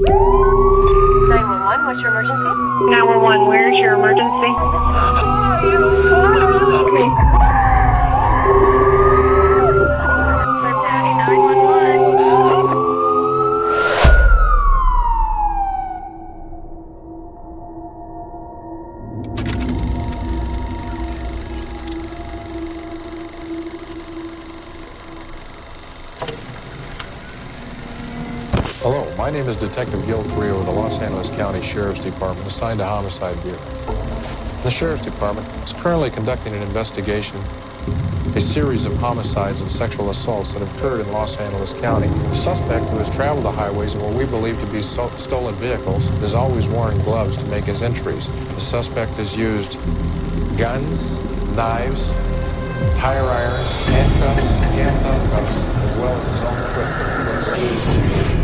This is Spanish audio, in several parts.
911, what's your emergency? 911, where's your emergency? Cincinnati 911. Hello, my name is Detective Gil Carrillo of the Los Angeles County Sheriff's Department assigned to Homicide Bureau. The Sheriff's Department is currently conducting an investigation, a series of homicides and sexual assaults that have occurred in Los Angeles County. The suspect, who has traveled the highways in what we believe to be stolen vehicles, is always wearing gloves to make his entries. The suspect has used guns, knives, tire irons, handcuffs, and handcuffs, as well as his own foot.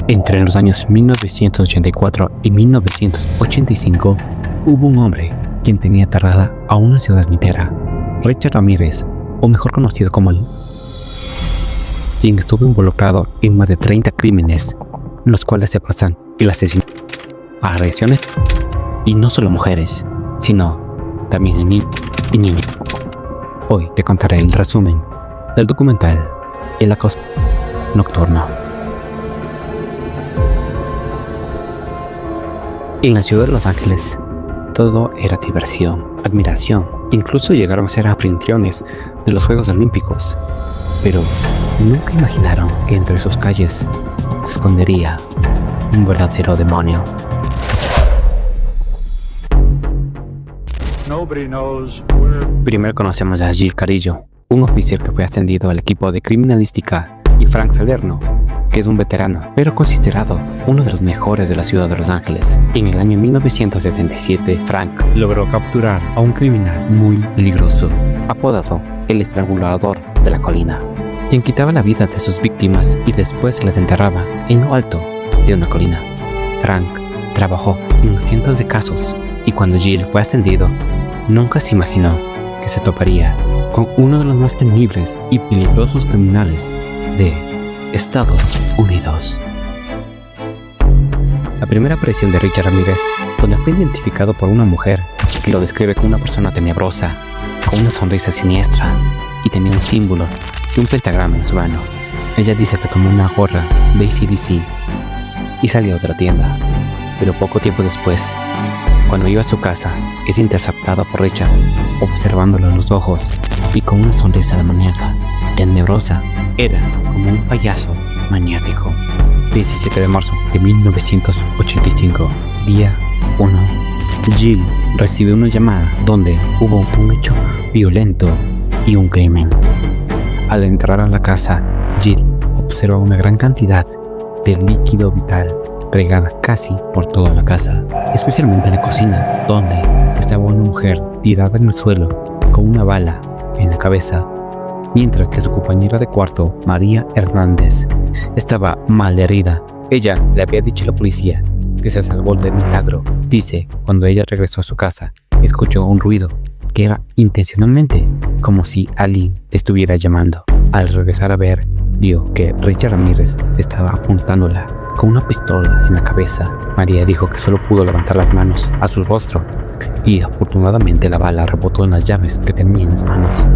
Entre los años 1984 y 1985, hubo un hombre quien tenía aterrada a una ciudad entera, Richard Ramírez, o mejor conocido como él, quien estuvo involucrado en más de 30 crímenes, en los cuales se pasan el asesinato, agresiones, y no solo mujeres, sino también en niños y niñas. Hoy te contaré el resumen del documental El acoso nocturno. En la ciudad de Los Ángeles, todo era diversión, admiración, incluso llegaron a ser anfitriones de los Juegos Olímpicos. Pero nunca imaginaron que entre sus calles se escondería un verdadero demonio. Primero conocemos a Gil Carrillo, un oficial que fue ascendido al equipo de criminalística, y Frank Salerno, que es un veterano, pero considerado uno de los mejores de la ciudad de Los Ángeles. En el año 1977, Frank logró capturar a un criminal muy peligroso, apodado el Estrangulador de la Colina, quien quitaba la vida de sus víctimas y después las enterraba en lo alto de una colina. Frank trabajó en cientos de casos y cuando Gil fue ascendido, nunca se imaginó que se toparía con uno de los más temibles y peligrosos criminales de Estados Unidos. La primera aparición de Richard Ramírez, donde fue identificado por una mujer que lo describe como una persona tenebrosa, con una sonrisa siniestra y tenía un símbolo de un pentagrama en su mano. Ella dice que tomó una gorra de AC/DC y salió de la tienda, pero poco tiempo después, cuando iba a su casa, es interceptada por Richard, observándolo a los ojos y con una sonrisa demoníaca, tenebrosa. Era como un payaso maniático. 17 de marzo de 1985, día 1. Gil recibe una llamada donde hubo un hecho violento y un crimen. Al entrar a la casa, Gil observa una gran cantidad de líquido vital regada casi por toda la casa, especialmente en la cocina, donde estaba una mujer tirada en el suelo con una bala en la cabeza, mientras que su compañera de cuarto, María Hernández, estaba mal herida. Ella le había dicho a la policía que se salvó de milagro. Dice, cuando ella regresó a su casa, escuchó un ruido que era intencionalmente como si alguien le estuviera llamando. Al regresar a ver, vio que Richard Ramírez estaba apuntándola con una pistola en la cabeza. María dijo que solo pudo levantar las manos a su rostro y afortunadamente la bala rebotó en las llaves que tenía en las manos,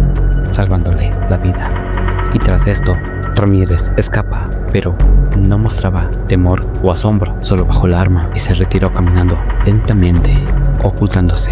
salvándole la vida. Y tras esto, Ramírez escapa, pero no mostraba temor o asombro, solo bajó la arma y se retiró caminando lentamente, ocultándose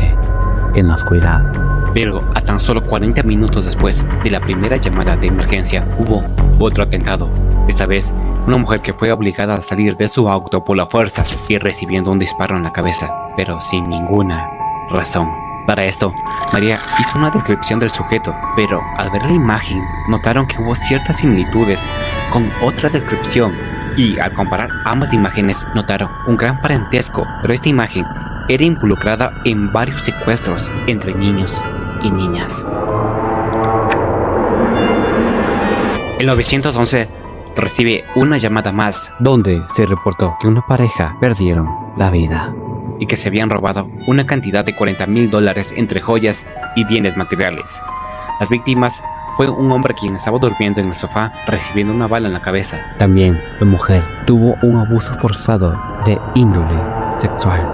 en la oscuridad. Pero a tan solo 40 minutos después de la primera llamada de emergencia, hubo otro atentado. Esta vez, una mujer que fue obligada a salir de su auto por la fuerza y recibiendo un disparo en la cabeza, pero sin ninguna razón. Para esto, María hizo una descripción del sujeto, pero al ver la imagen notaron que hubo ciertas similitudes con otra descripción y al comparar ambas imágenes notaron un gran parentesco, pero esta imagen era involucrada en varios secuestros entre niños y niñas. El 911 recibe una llamada más donde se reportó que una pareja perdieron la vida y que se habían robado una cantidad de $40,000 entre joyas y bienes materiales. Las víctimas fue un hombre quien estaba durmiendo en el sofá recibiendo una bala en la cabeza. También la mujer tuvo un abuso forzado de índole sexual.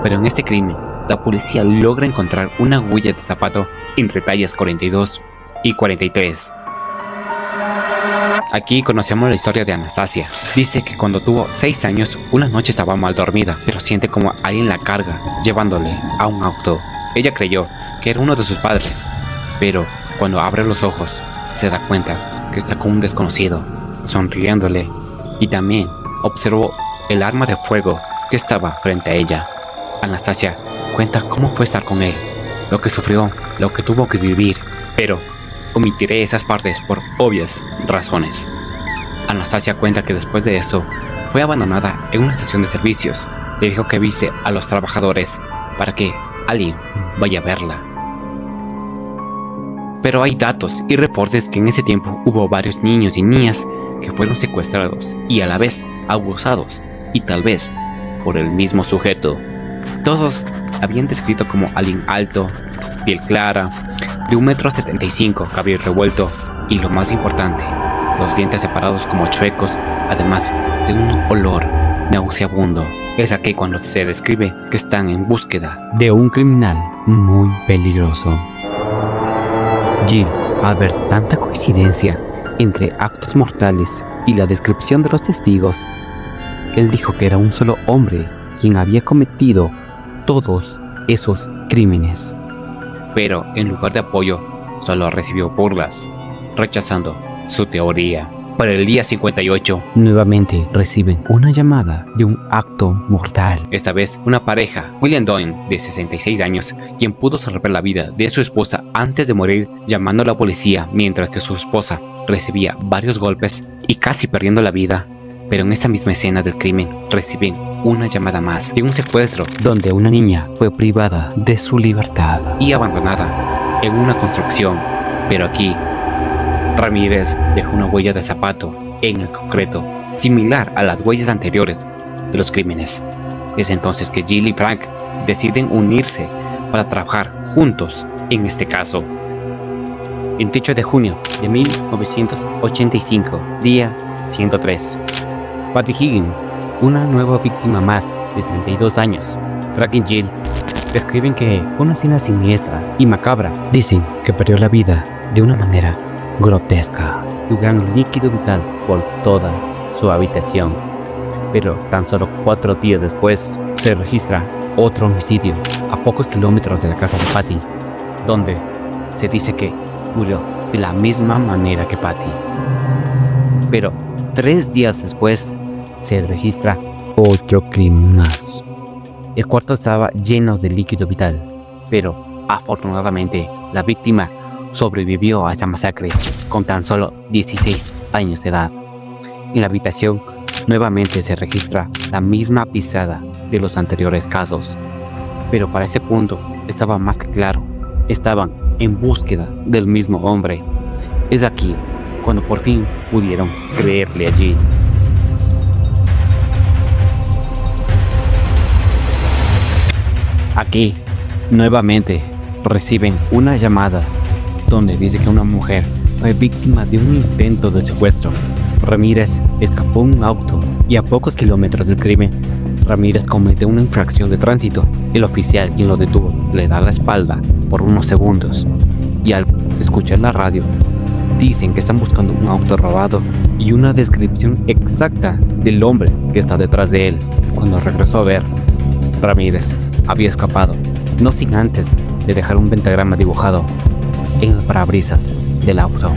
Pero en este crimen, la policía logra encontrar una huella de zapato entre tallas 42 y 43. Aquí conocemos la historia de Anastasia. Dice que cuando tuvo 6 años, una noche estaba mal dormida, pero siente como alguien la carga, llevándole a un auto. Ella creyó que era uno de sus padres, pero cuando abre los ojos, se da cuenta que está con un desconocido, sonriéndole, y también observó el arma de fuego que estaba frente a ella. Anastasia cuenta cómo fue estar con él, lo que sufrió, lo que tuvo que vivir, pero omitiré esas partes por obvias razones. Anastasia cuenta que después de eso fue abandonada en una estación de servicios. Le dijo que avise a los trabajadores para que alguien vaya a verla. Pero hay datos y reportes que en ese tiempo hubo varios niños y niñas que fueron secuestrados y a la vez abusados, y tal vez por el mismo sujeto. Todos habían descrito como alguien alto, piel clara, de 1,75 m, cabello revuelto y, lo más importante, los dientes separados como chuecos, además de un olor nauseabundo. Es aquí cuando se describe que están en búsqueda de un criminal muy peligroso. Jill, al ver tanta coincidencia entre actos mortales y la descripción de los testigos, él dijo que era un solo hombre quien había cometido todos esos crímenes. Pero en lugar de apoyo, solo recibió burlas, rechazando su teoría. Para el día 58, nuevamente reciben una llamada de un acto mortal. Esta vez una pareja, William Doyle, de 66 años, quien pudo salvar la vida de su esposa antes de morir, llamando a la policía mientras que su esposa recibía varios golpes y casi perdiendo la vida. Pero en esa misma escena del crimen reciben una llamada más de un secuestro donde una niña fue privada de su libertad y abandonada en una construcción. Pero aquí Ramírez dejó una huella de zapato en el concreto, similar a las huellas anteriores de los crímenes. Es entonces que Jill y Frank deciden unirse para trabajar juntos en este caso. 28 de junio de 1985, día 103. Patty Higgins, una nueva víctima más de 32 años. Frank y Jill describen que una escena siniestra y macabra. Dicen que perdió la vida de una manera grotesca, jugando líquido vital por toda su habitación. Pero tan solo 4 días después se registra otro homicidio a pocos kilómetros de la casa de Patty, donde se dice que murió de la misma manera que Patty. Pero 3 días después se registra otro crimen más. El cuarto estaba lleno de líquido vital, pero afortunadamente la víctima sobrevivió a esta masacre con tan solo 16 años de edad. En la habitación nuevamente se registra la misma pisada de los anteriores casos, pero para ese punto estaba más que claro, estaban en búsqueda del mismo hombre. Es aquí cuando por fin pudieron creerle allí. Aquí, nuevamente, reciben una llamada donde dice que una mujer fue víctima de un intento de secuestro. Ramírez escapó en un auto y a pocos kilómetros del crimen, Ramírez comete una infracción de tránsito. El oficial quien lo detuvo le da la espalda por unos segundos y al escuchar la radio dicen que están buscando un auto robado y una descripción exacta del hombre que está detrás de él. Cuando regresó a ver, Ramírez había escapado, no sin antes de dejar un pentagrama dibujado en el parabrisas del auto.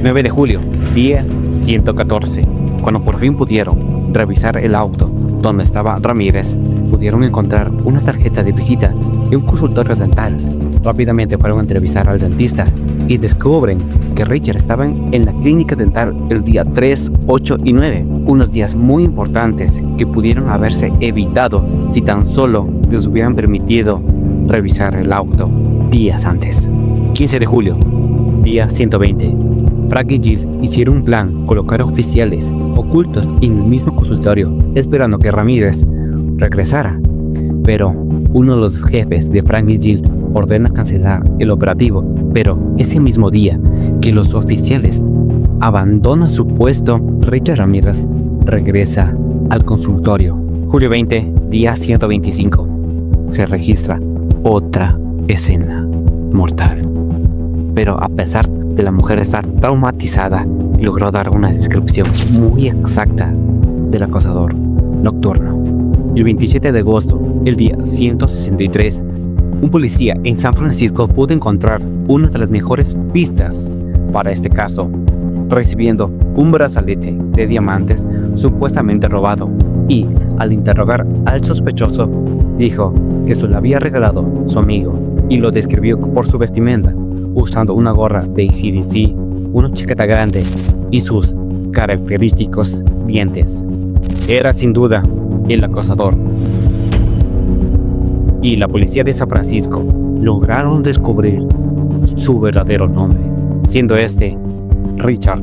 9 de julio, día 114. Cuando por fin pudieron revisar el auto donde estaba Ramírez, pudieron encontrar una tarjeta de visita y un consultorio dental. Rápidamente fueron a entrevistar al dentista y descubren que Richard estaba en la clínica dental el día 3, 8 y 9, unos días muy importantes que pudieron haberse evitado si tan solo les hubieran permitido revisar el auto días antes. 15 de julio, día 120. Frank y Jill hicieron un plan: colocar oficiales ocultos en el mismo consultorio, esperando que Ramírez regresara. Pero uno de los jefes de Frank y Jill ordena cancelar el operativo. Pero ese mismo día que los oficiales abandonan su puesto, Richard Ramírez regresa al consultorio Julio 20, día 125. Se registra otra escena mortal. Pero a pesar de la mujer estar traumatizada, logró dar una descripción muy exacta del acosador nocturno. El 27 de agosto, el día 163, un policía en San Francisco pudo encontrar una de las mejores pistas para este caso, recibiendo un brazalete de diamantes supuestamente robado, y al interrogar al sospechoso, dijo que se lo había regalado su amigo y lo describió por su vestimenta, usando una gorra de AC/DC, una chaqueta grande y sus característicos dientes. Era sin duda el acosador. Y la policía de San Francisco lograron descubrir su verdadero nombre, siendo este Richard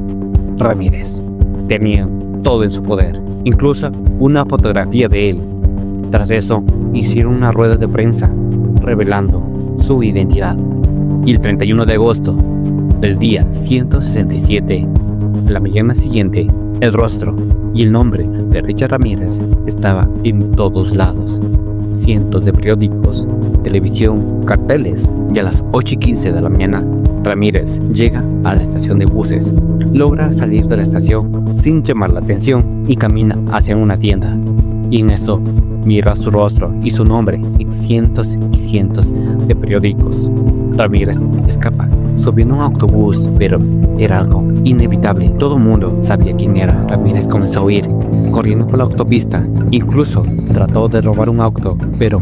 Ramírez. Tenían todo en su poder, incluso una fotografía de él. Tras eso, hicieron una rueda de prensa revelando su identidad. Y el 31 de agosto del día 167, la mañana siguiente, el rostro y el nombre de Richard Ramírez estaba en todos lados. Cientos de periódicos, televisión, carteles, y a las 8:15 de la mañana, Ramírez llega a la estación de buses, logra salir de la estación sin llamar la atención y camina hacia una tienda. Y en eso mira su rostro y su nombre en cientos y cientos de periódicos. Ramírez escapa subiendo un autobús, pero era algo inevitable. Todo el mundo sabía quién era. Ramírez comenzó a huir, corriendo por la autopista. Incluso trató de robar un auto, pero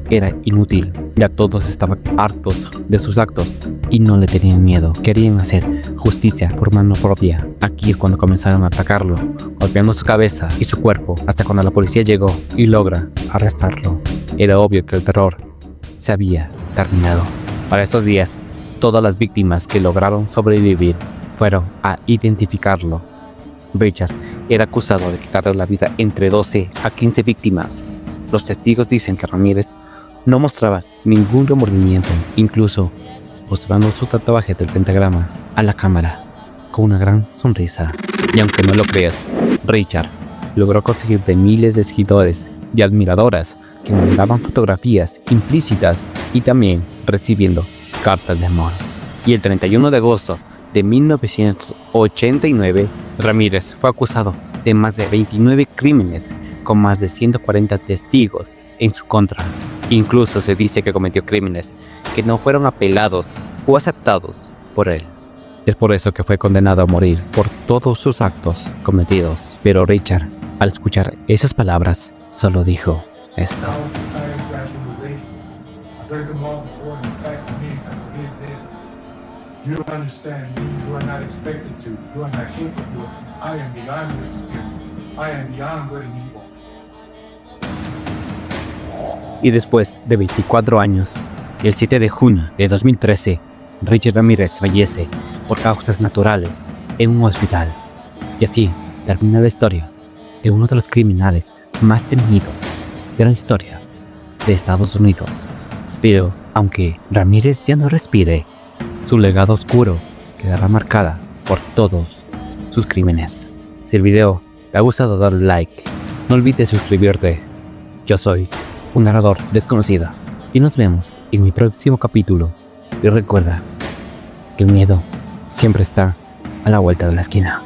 era inútil. Ya todos estaban hartos de sus actos y no le tenían miedo. Querían hacer justicia por mano propia. Aquí es cuando comenzaron a atacarlo, golpeando su cabeza y su cuerpo, hasta cuando la policía llegó y logra arrestarlo. Era obvio que el terror se había terminado. Para estos días, todas las víctimas que lograron sobrevivir fueron a identificarlo. Richard era acusado de quitarle la vida entre 12 a 15 víctimas. Los testigos dicen que Ramírez no mostraba ningún remordimiento, incluso mostrando su tatuaje del pentagrama a la cámara con una gran sonrisa. Y aunque no lo creas, Richard logró conseguir de miles de seguidores y admiradoras que mandaban fotografías implícitas y también recibiendo cartas de amor. Y el 31 de agosto de 1989, Ramírez fue acusado de más de 29 crímenes con más de 140 testigos en su contra. Incluso se dice que cometió crímenes que no fueron apelados o aceptados por él. Es por eso que fue condenado a morir por todos sus actos cometidos. Pero Richard, al escuchar esas palabras, solo dijo esto. You don't understand me. You are not expected to. You are not capable. I am beyond your experience. I am beyond good and evil. Y después de 24 años, el 7 de junio de 2013, Richard Ramírez fallece por causas naturales en un hospital. Y así termina la historia de uno de los criminales más temidos de la historia de Estados Unidos. Pero aunque Ramírez ya no respire, su legado oscuro quedará marcada por todos sus crímenes. Si el video te ha gustado, dale like. No olvides suscribirte. Yo soy un narrador desconocido y nos vemos en mi próximo capítulo. Y recuerda que el miedo siempre está a la vuelta de la esquina.